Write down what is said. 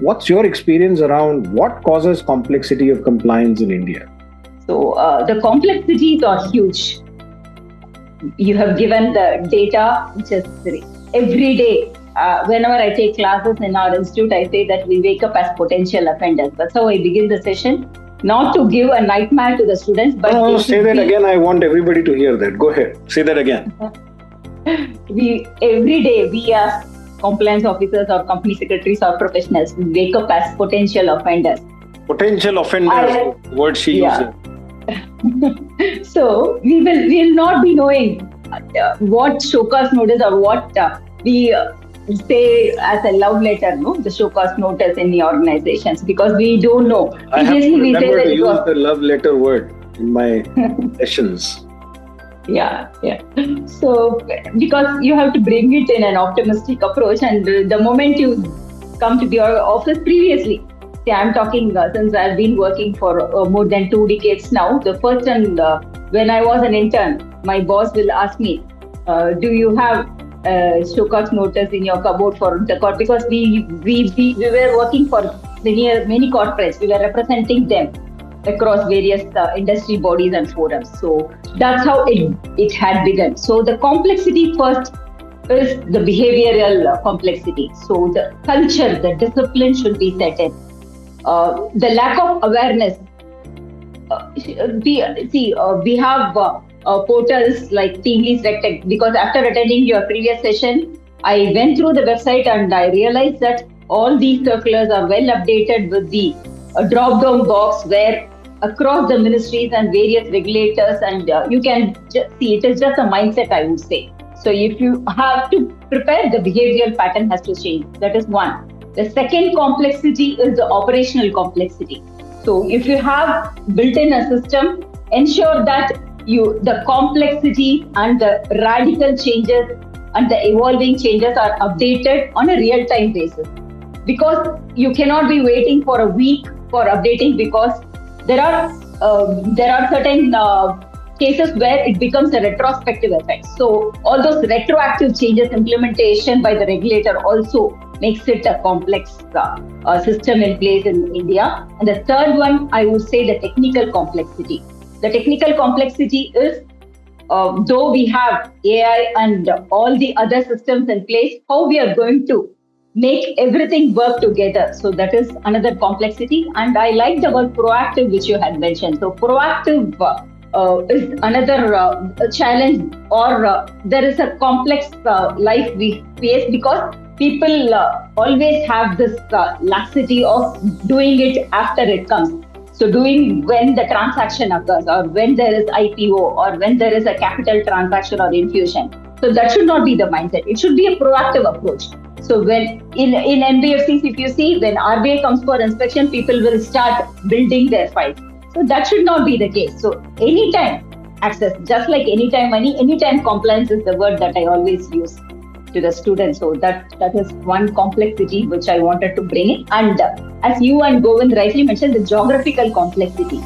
what's your experience around what causes complexity of compliance in India? So the complexities are huge. You have given the data, which is every day. Whenever I take classes in our institute, I say that we wake up as potential offenders. That's how I begin the session. Not to give a nightmare to the students, but say that again. I want everybody to hear that. Go ahead. Say that again. Every day we as compliance officers or company secretaries or professionals, we wake up as potential offenders. Potential offenders, word she uses. So we will not be knowing what show cause notice or what we say as a love letter, no, the show cause notice in the organizations, because we don't know. I have to remember to use the love letter word in my sessions. Yeah. So because you have to bring it in an optimistic approach, and the moment you come to your office previously, see, I'm talking since I've been working for more than 2 decades now. The first and when I was an intern, my boss will ask me, do you have show cause notice in your cupboard for the court? Because we were working for many corporates. We were representing them across various industry bodies and forums. So that's how it had begun. So the complexity first is the behavioral complexity. So the culture, the discipline should be set in. The lack of awareness. We have portals like TeamLease RecTech, because after attending your previous session, I went through the website and I realized that all these circulars are well updated with the drop-down box where across the ministries and various regulators, and you can just see it is just a mindset, I would say. So if you have to prepare, the behavioral pattern has to change. That is one. The second complexity is the operational complexity. So if you have built in a system, ensure that the complexity and the radical changes and the evolving changes are updated on a real-time basis. Because you cannot be waiting for a week for updating, because there are certain cases where it becomes a retrospective effect. So all those retroactive changes implementation by the regulator also makes it a complex system in place in India. And the third one, I would say the technical complexity. The technical complexity is, though we have AI and all the other systems in place, how we are going to make everything work together. So that is another complexity. And I like the word proactive, which you had mentioned. So proactive is another challenge, or there is a complex life we face, because people always have this laxity of doing it after it comes. So doing when the transaction occurs, or when there is IPO, or when there is a capital transaction or infusion. So that should not be the mindset. It should be a proactive approach. So when in NBFCs, if you see, when RBI comes for inspection, people will start building their files. So that should not be the case. So anytime access, just like anytime money, anytime compliance is the word that I always use to the students. So that is one complexity which I wanted to bring in. And as you and Govind rightly mentioned, the geographical complexity.